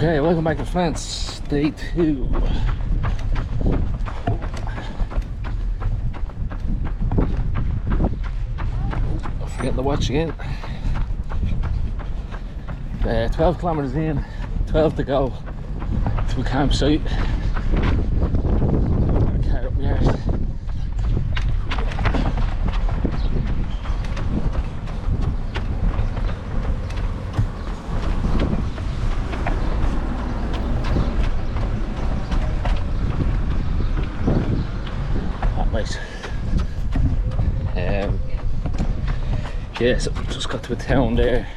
Okay, welcome back to France, day 2. Forget the watch again. 12 kilometers in, 12 to go to a campsite. Got a car up my arse. Yeah, so just got to a town there.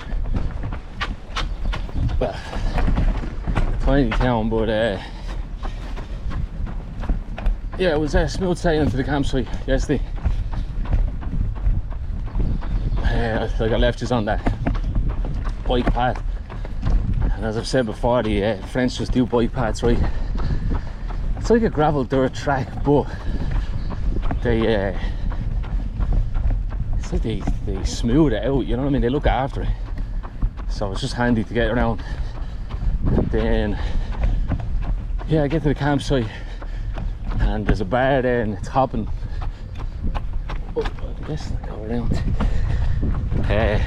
Well, a tiny town, but yeah, it was smooth sailing to the campsite yesterday. Like I left us on that bike path, and as I've said before, the French just do bike paths right. It's like a gravel dirt track, but they it's like they smooth it out, you know what I mean? They look after it, so it's just handy to get around. And then yeah, I get to the campsite and there's a bar there and it's hopping. Oh, I guess I'll go around. Yeah,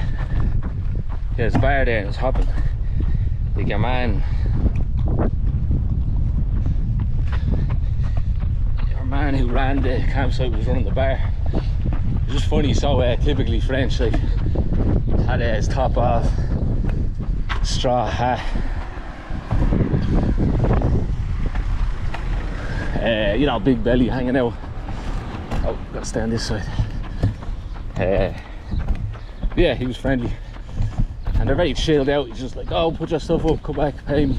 there's a bar there and it's hopping. Like your man who ran the campsite was running the bar. It's just funny, so typically French, like, had his top off, straw hat, you know, big belly hanging out. Oh, gotta stay on this side. Yeah, he was friendly and they're very chilled out. He's just like, oh, put your stuff up, come back, pay me.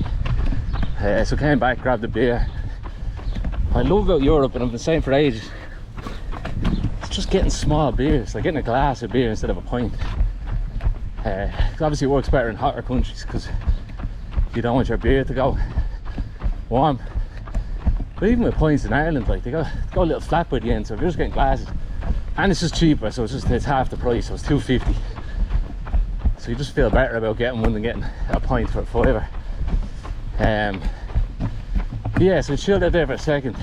So came back, grabbed a beer. I love about Europe, and I've been saying for ages, just getting small beers, like getting a glass of beer instead of a pint. Obviously it works better in hotter countries because you don't want your beer to go warm. But even with pints in Ireland, like they go a little flat by the end, so if you're just getting glasses, and it's just cheaper, so it's half the price, so it's $2.50. So you just feel better about getting one than getting a pint for a fiver. Yeah, so I chilled out there for a second,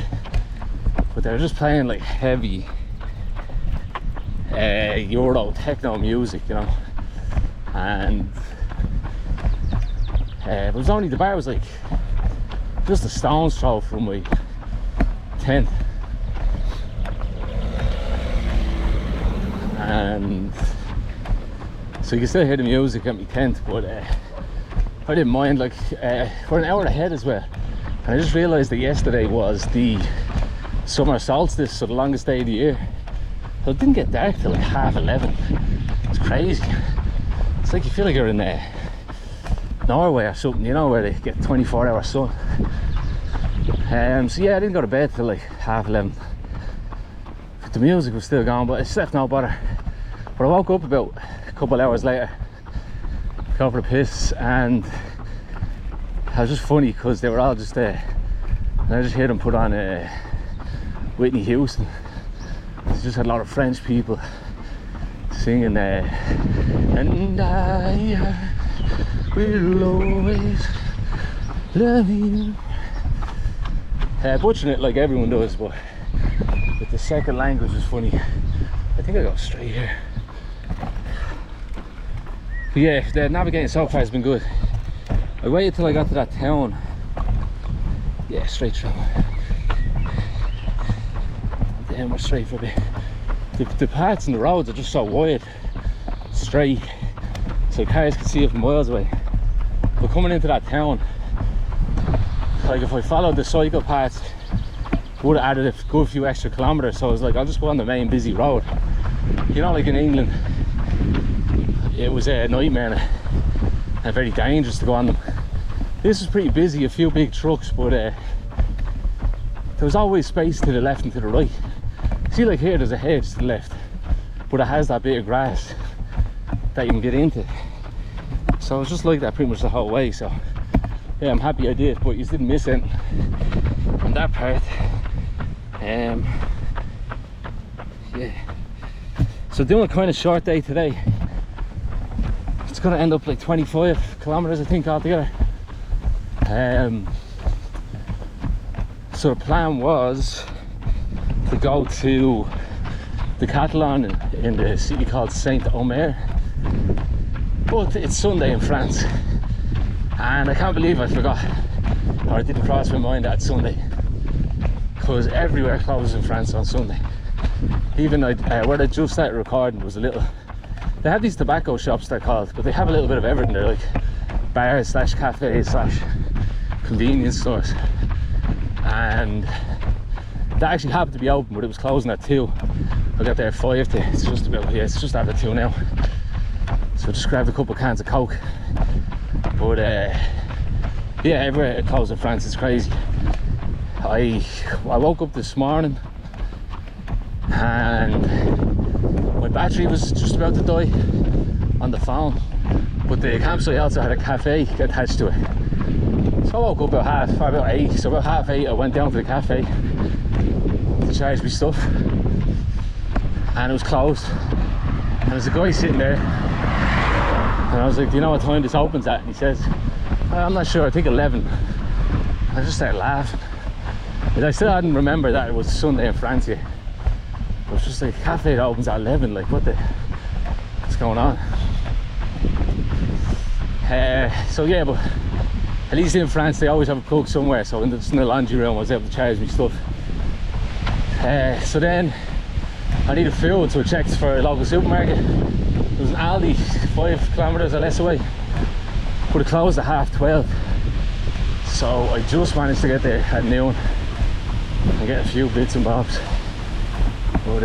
but they were just playing like heavy Euro techno music, you know, and it was only, the bar was like just a stone's throw from my tent, and so you can still hear the music at my tent, but I didn't mind. Like we're an hour ahead as well, and I just realised that yesterday was the summer solstice, so the longest day of the year. So it didn't get dark till like 11:30. It's crazy. It's like you feel like you're in Norway or something, you know, where they get 24-hour sun. So yeah, I didn't go to bed till like 11:30. But the music was still going, but I slept no better. But I woke up about a couple hours later, go for a piss, and it was just funny because they were all just there, and I just heard them put on Whitney Houston. They just had a lot of French people singing and I will always love you. Butchering it like everyone does, but with the second language is funny. I think I got straight here. But yeah, the navigating so far has been good. I waited till I got to that town. Yeah, straight through. Then we're straight for a bit. The paths and the roads are just so wide, straight, so cars can see it from miles away. But coming into that town, like if I followed the cycle paths, I would have added a good few extra kilometers. So I was like, I'll just go on the main busy road. You know, like in England, it was a nightmare and very dangerous to go on them. This was pretty busy, a few big trucks, but there was always space to the left and to the right. See, like here there's a hedge to the left, but it has that bit of grass that you can get into. So it was just like that pretty much the whole way. So yeah, I'm happy I did, but you didn't miss anything on that part. Yeah, so doing a kind of short day today. It's gonna end up like 25 kilometers I think altogether. So the plan was to go to the Catalan in the city called Saint-Omer, but it's Sunday in France, and I can't believe I forgot, or it didn't cross my mind that it's Sunday, because everywhere closes in France on Sunday. Even where I just started recording was a little, they have these tobacco shops they're called, but they have a little bit of everything. They're like bars slash cafes slash convenience stores, and that actually happened to be open, but it was closing at 2. I got there at 5 to, it's just about, yeah, it's just after 2 now. So I just grabbed a couple of cans of Coke. But yeah, everywhere it closed in France, it's crazy. I woke up this morning and my battery was just about to die on the phone, but the campsite also had a cafe attached to it. So I woke up about 8, so about half 8 I went down to the cafe to charge my stuff, and it was closed, and there's a guy sitting there, and I was like, do you know what time this opens at? And he says, I'm not sure, I think 11. I just started laughing, but I still hadn't remembered that it was Sunday in France yet. It was just like, a cafe that opens at 11, like what's going on? So yeah, but at least in France they always have a plug somewhere, so in the laundry room I was able to charge my stuff. So then I needed food, so I checked for a local supermarket. There was an Aldi 5 kilometers or less away, but it closed at 12:30. So I just managed to get there at noon and get a few bits and bobs. But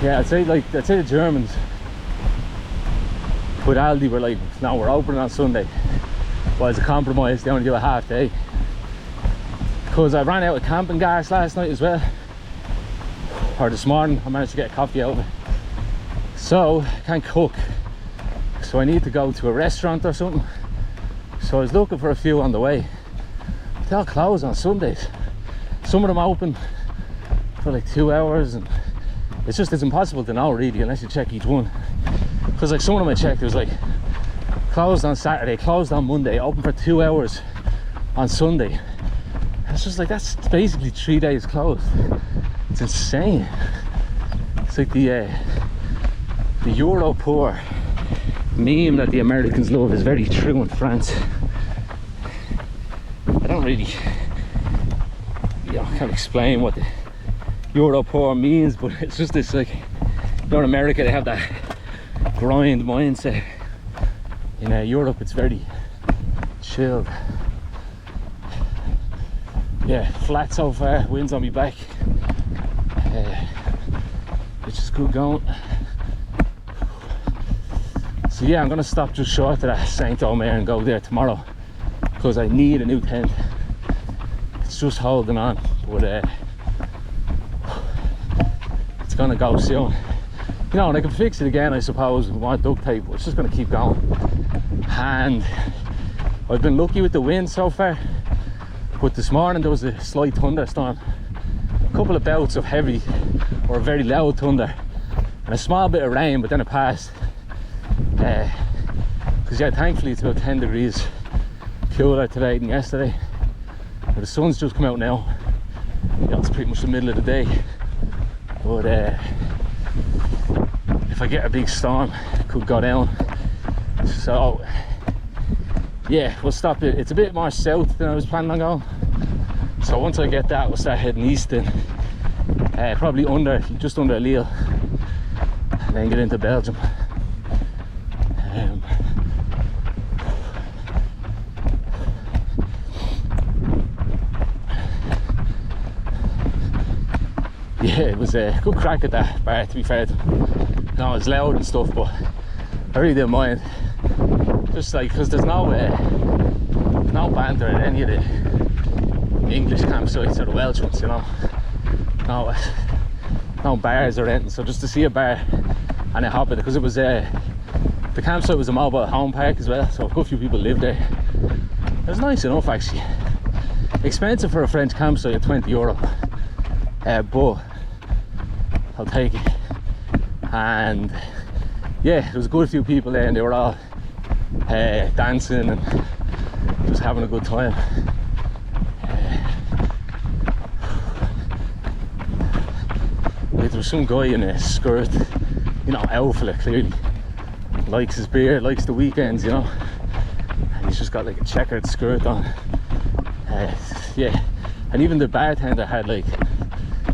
yeah, I'd say the Germans with Aldi were like, no, we're open on Sunday. But as a compromise, they only do a half day. Because I ran out of camping gas last night as well, or this morning. I managed to get a coffee out of it, so I can't cook, so I need to go to a restaurant or something. So I was looking for a few on the way. They all close on Sundays. Some of them open for like 2 hours, and it's impossible to know really unless you check each one. Because like some of them I checked, it was like closed on Saturday, closed on Monday, open for 2 hours on Sunday. It's just like, that's basically 3 days closed. It's insane. It's like the Euro poor meme that the Americans love is very true in France. I don't really, I can't explain what the Euro poor means, but it's just this, like, you know, in America they have that grind mindset. In Europe it's very chilled. Yeah, flat so far, wind's on me back. It's just good going. So yeah, I'm gonna stop just short of that Saint-Omer and go there tomorrow, because I need a new tent. It's just holding on, but it's gonna go soon. You know, and I can fix it again, I suppose, with more duct tape, but it's just gonna keep going. And I've been lucky with the wind so far. But this morning there was a slight thunderstorm, a couple of bouts of heavy or very loud thunder, and a small bit of rain, but then it passed. Because yeah, thankfully it's about 10 degrees cooler today than yesterday. But the sun's just come out now. Yeah, it's pretty much the middle of the day. But if I get a big storm, it could go down. So yeah, we'll stop it. It's a bit more south than I was planning on going. So once I get that, we'll start heading east then. Probably just under Lille, and then get into Belgium. Yeah, it was a good crack at that bar, to be fair to them. No, it's loud and stuff, but I really didn't mind. Just like, because there's no banter at any of the English campsites or the Welsh ones, you know. No bars or anything. So just to see a bar and a hop it, because it was the campsite was a mobile home park as well, so a good few people lived there. It was nice enough actually. Expensive for a French campsite at €20, but I'll take it. And yeah, there was a good few people there, and they were all dancing and just having a good time. Like there was some guy in a skirt, you know, outfit, clearly likes his beer, likes the weekends, you know, and he's just got like a checkered skirt on. Yeah, and even the bartender had, like, you know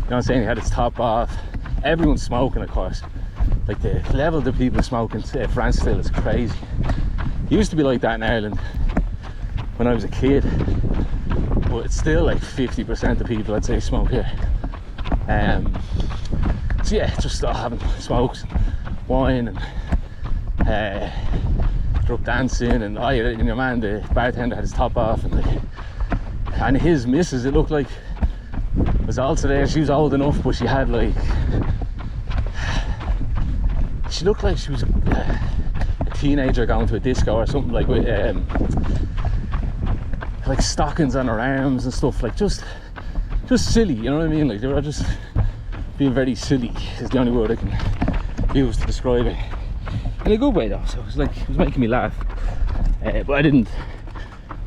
what I'm saying, he had his top off. Everyone's smoking, of course. Like the level that people smoke in France still is crazy. It used to be like that in Ireland when I was a kid, but it's still like 50% of people, I'd say, smoke here. So yeah, just having smokes, wine, and drunk dancing, and your man, the bartender, had his top off, and his missus, it looked like, was also there. She was old enough, but she had like, she looked like she was a teenager going to a disco or something, like with like stockings on her arms and stuff, like just silly, you know what I mean? Like they were just being very silly is the only word I can use to describe it, in a good way though. So it was making me laugh, but I didn't,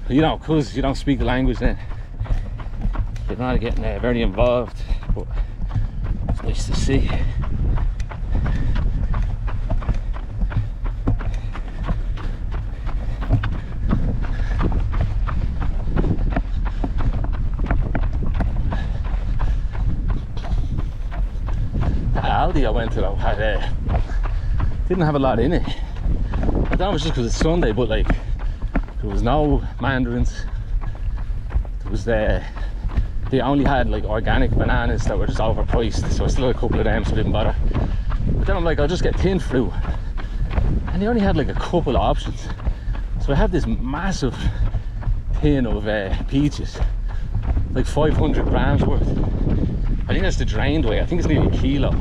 you know, because you don't speak the language, then you're not getting very involved, but it's nice to see. Aldi I went to though didn't have a lot in it. I don't know if it's just because it's Sunday, but like there was no mandarins. There was they only had like organic bananas that were just overpriced, so I still had a couple of them, so I didn't bother. But then I'm like, I'll just get tin fruit, and they only had like a couple of options. So I had this massive tin of peaches, like 500 grams worth. I think that's the drained weight. I think it's nearly a kilo.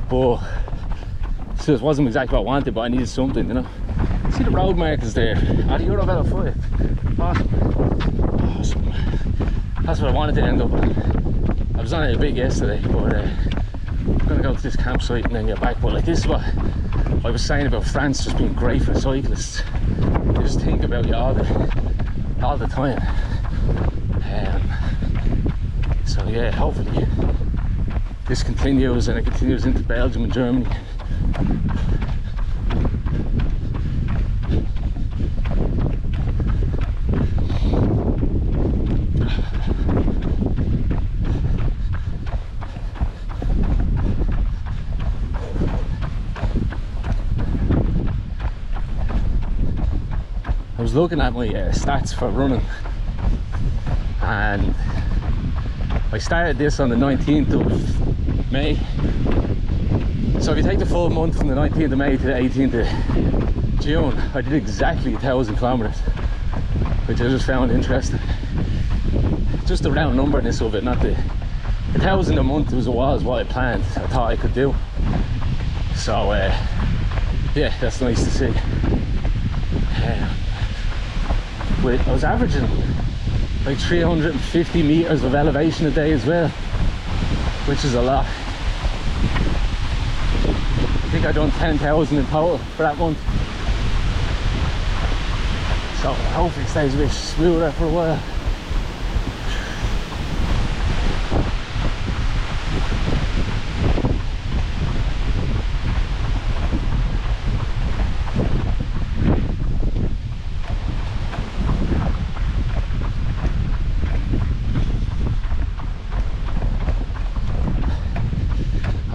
But so it wasn't exactly what I wanted, but I needed something, you know. See the road markers there. Oh, the Euro 5. Awesome. That's what I wanted to end up on. I was on it a bit yesterday, but I'm gonna go to this campsite and then get back. But like, this is what I was saying about France just being great for cyclists. You just think about you all the time. So yeah, hopefully this continues and it continues into Belgium and Germany. I was looking at my stats for running, and I started this on the 19th of May. So if you take the full month from the 19th of May to the 18th of June, I did exactly 1,000 kilometers, which I just found interesting. Just the round numberness of it, not the 1,000 a month was what I planned. I thought I could do. So yeah, that's nice to see. I was averaging like 350 meters of elevation a day as well, which is a lot. I think I've done 10,000 in total for that month, so hopefully it stays a bit smoother for a while.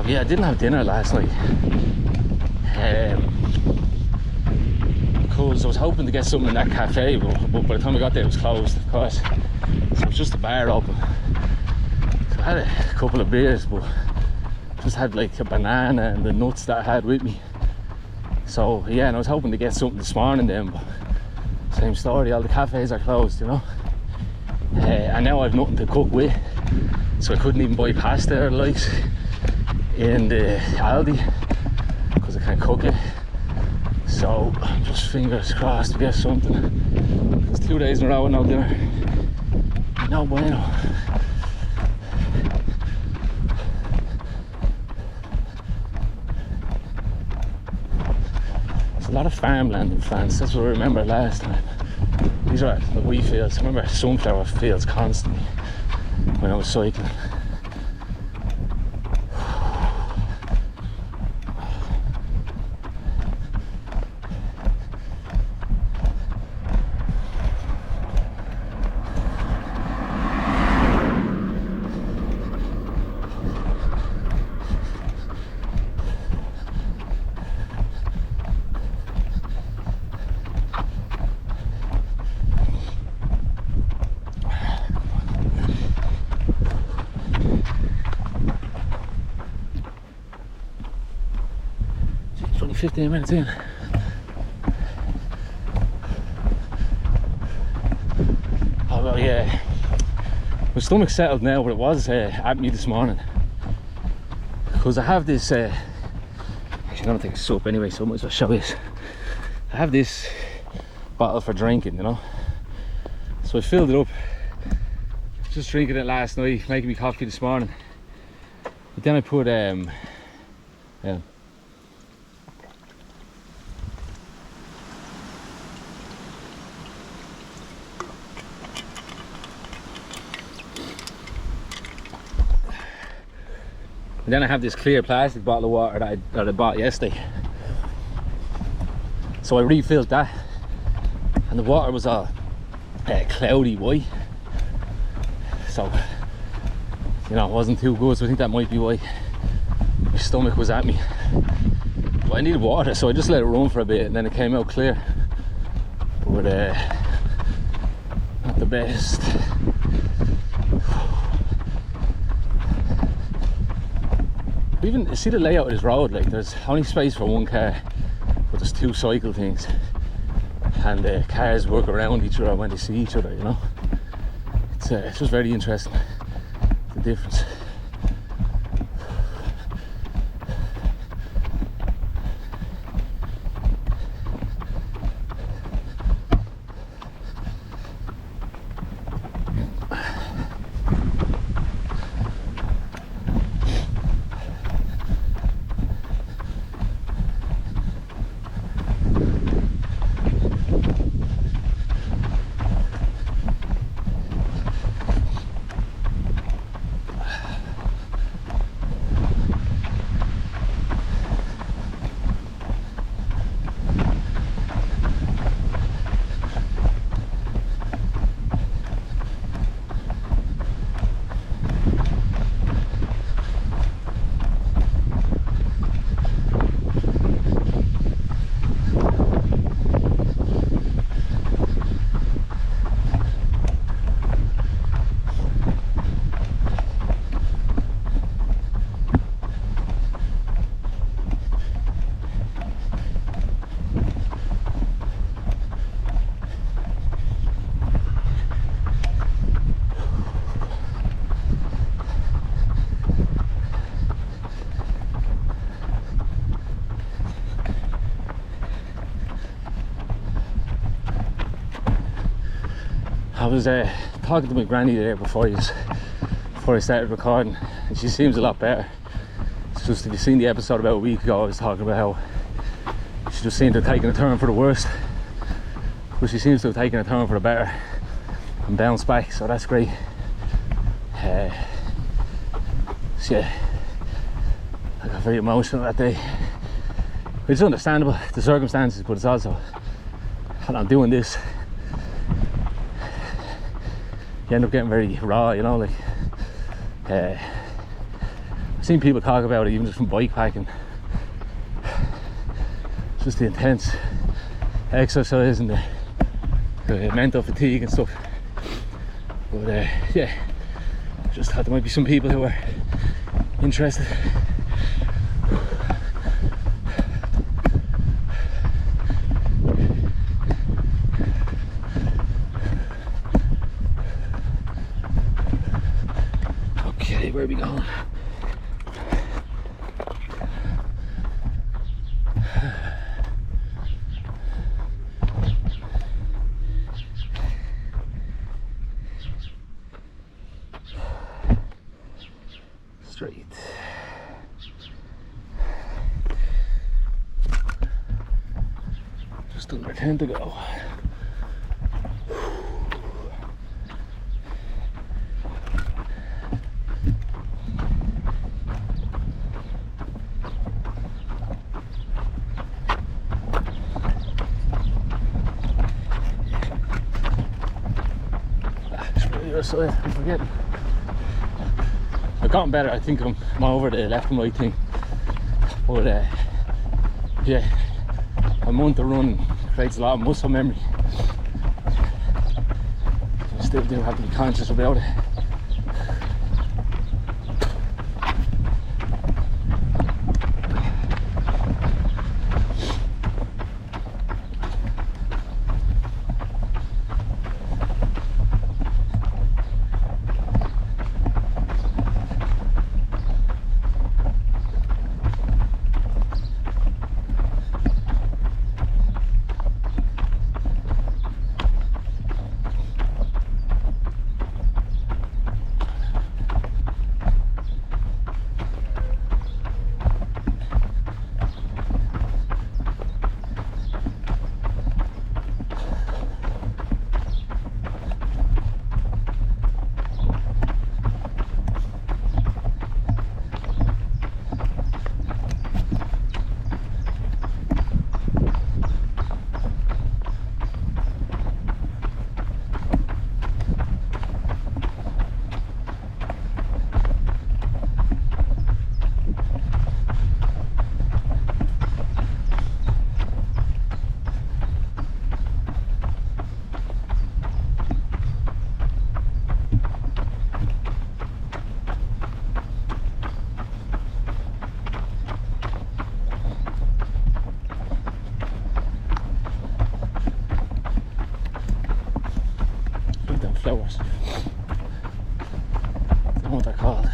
Yeah, I didn't have dinner last night because I was hoping to get something in that cafe, but by the time I got there it was closed, of course. So it was just a bar open. So I had a couple of beers, but just had like a banana and the nuts that I had with me. So yeah, and I was hoping to get something this morning then, but same story, all the cafes are closed, you know. And now I've nothing to cook with, so I couldn't even buy pasta or the likes in the Aldi because I can't cook it. So just fingers crossed to get something. It's 2 days in a row with no dinner. No bueno. farmland in France. That's what I remember last time. These are the wheat fields. I remember sunflower fields constantly when I was cycling. It's only 15 minutes in. Oh well, yeah. My stomach's settled now, but it was at me this morning. Because I have this, actually I'm gonna take a sup anyway, so I might as well show this. I have this bottle for drinking, you know. So I filled it up. Just drinking it last night, making me coffee this morning. But then I put, yeah. And then I have this clear plastic bottle of water that I bought yesterday. So I refilled that, and the water was all cloudy white. So, you know, it wasn't too good, so I think that might be why my stomach was at me. But I needed water, so I just let it run for a bit, and then it came out clear. But not the best. Even see the layout of this road, like there's only space for one car, but there's two cycle things, and cars work around each other when they see each other, you know. It's just very interesting, the difference. I was talking to my granny there before I started recording, and she seems a lot better. It's just, if you've seen the episode about a week ago, I was talking about how she just seemed to have taken a turn for the worst, but she seems to have taken a turn for the better and bounced back, so that's great. So yeah, I got very emotional that day. It's understandable, the circumstances, but it's also, when I'm doing this, you end up getting very raw, you know. Like I've seen people talk about it even just from bike packing, just the intense exercise and the mental fatigue and stuff. But yeah, just thought there might be some people who are interested. Where are we going? Straight. Just under 10 to go. So I'm forgetting. I've gotten better. I think I'm over the left and right thing. But yeah, a month of running creates a lot of muscle memory. I still do have to be conscious about it. Flowers. I don't know what they're called.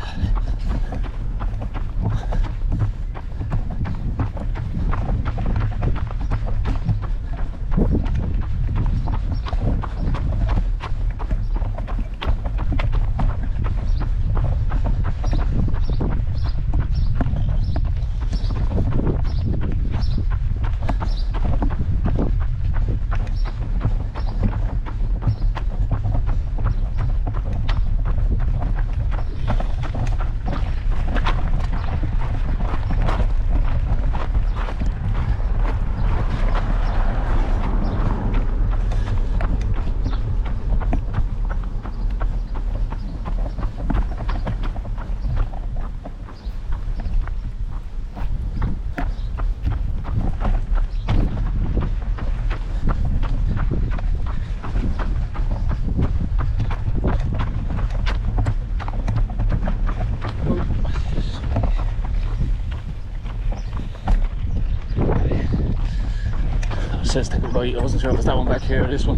Says take a bite. I wasn't sure if it's that one back here or this one.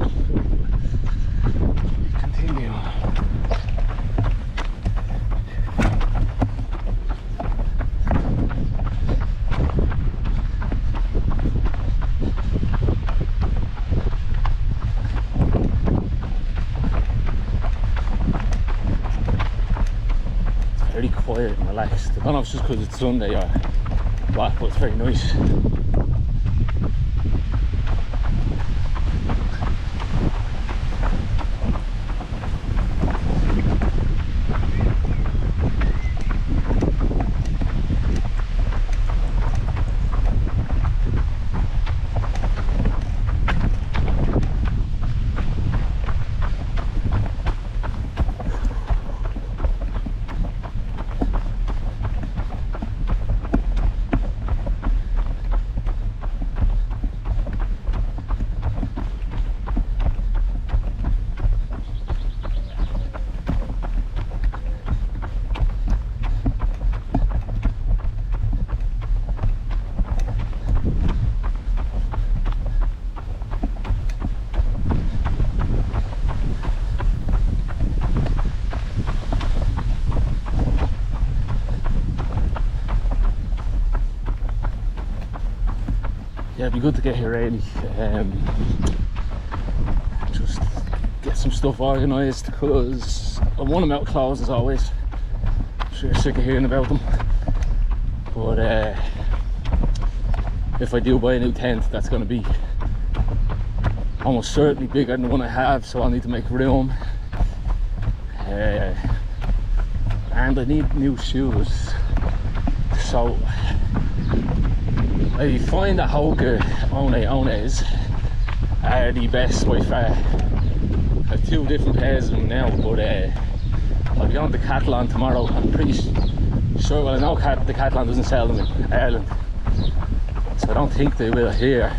Continue. It's very quiet and relaxed. I don't know if it's just because it's Sunday or what, but it's very nice. Yeah, it'd be good to get here early. Just get some stuff organised because I want them out of clothes as always. I'm sure you're sick of hearing about them. But if I do buy a new tent, that's going to be almost certainly bigger than the one I have, so I'll need to make room. And I need new shoes. So I find that Hoka Ones are the best by far. I have 2 different pairs of them now, but I'll be on Decathlon tomorrow. I'm pretty sure, well, I know Decathlon doesn't sell them in Ireland, so I don't think they will here.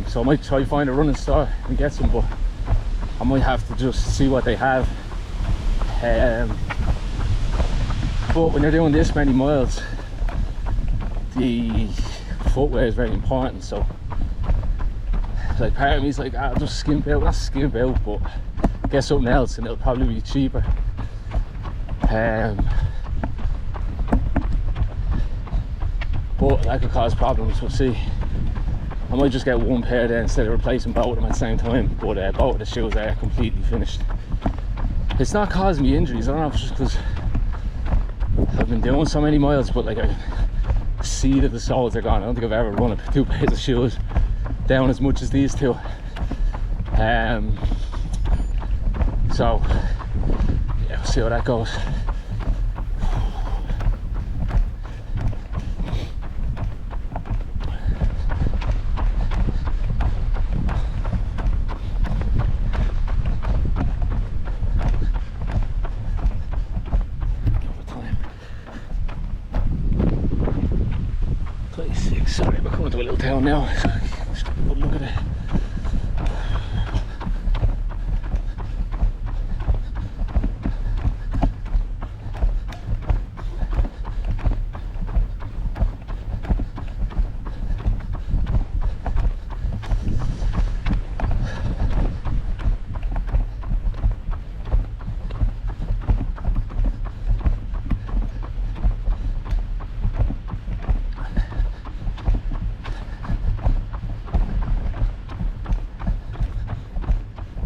So I might try to find a running store and get some, but I might have to just see what they have. But when you're doing this many miles, the footwear is very important. So like, part of me is like, I'll just skimp out, not skimp out, but get something else and it'll probably be cheaper. But that could cause problems, we'll see. I might just get one pair then instead of replacing both of them at the same time, but both of the shoes are completely finished. It's not causing me injuries, I don't know if it's just because I've been doing so many miles, but like, I see that the soles are gone. I don't think I've ever run 2 pairs of shoes down as much as these 2. So yeah, we'll see how that goes. Sorry, we're coming to a little town now. Look at it.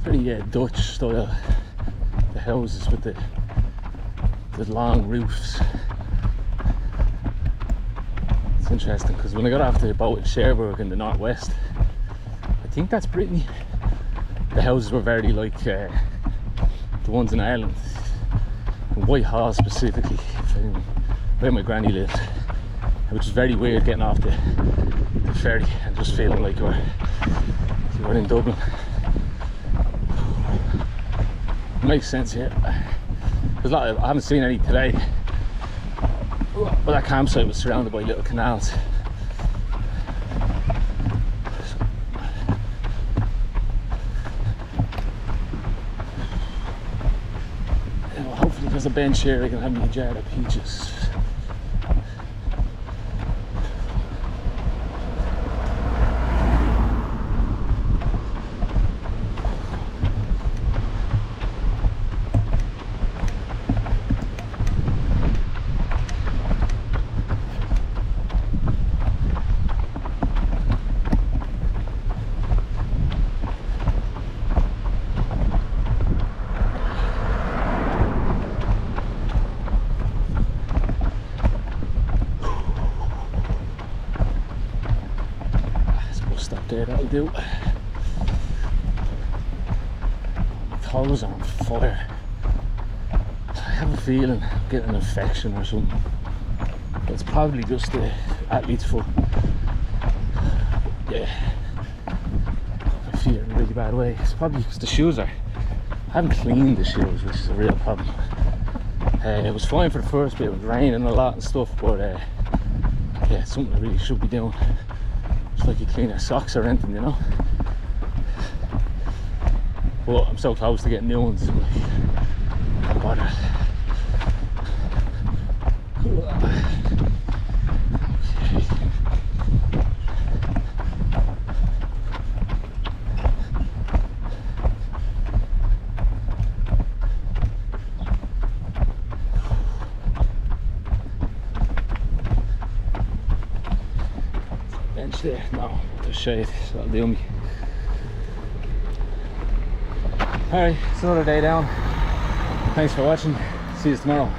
Pretty Dutch style, the houses with the long roofs. It's interesting because when I got off the boat in Cherbourg in the northwest, I think that's Brittany, the houses were very like the ones in Ireland, in Whitehall specifically, where my granny lives, which is very weird getting off the ferry and just feeling like you were in Dublin. Makes sense here. There's a lot I haven't seen any today, but that campsite was surrounded by little canals. Well, hopefully there's a bench here I can have me a jar of peaches. There, that'll do. My toes are on fire. I have a feeling I'm getting an infection or something. But it's probably just the athlete's foot. Yeah, I feel it in a really bad way. It's probably because the shoes I haven't cleaned the shoes, which is a real problem. It was fine for the first bit, it was raining a lot and stuff, but yeah, it's something I really should be doing. It's like you clean your socks or anything, you know. But I'm so close to getting new ones. Can't bother. Bench there, no, there's shade, so that'll do me. Alright, it's another day down. Thanks for watching, see you tomorrow.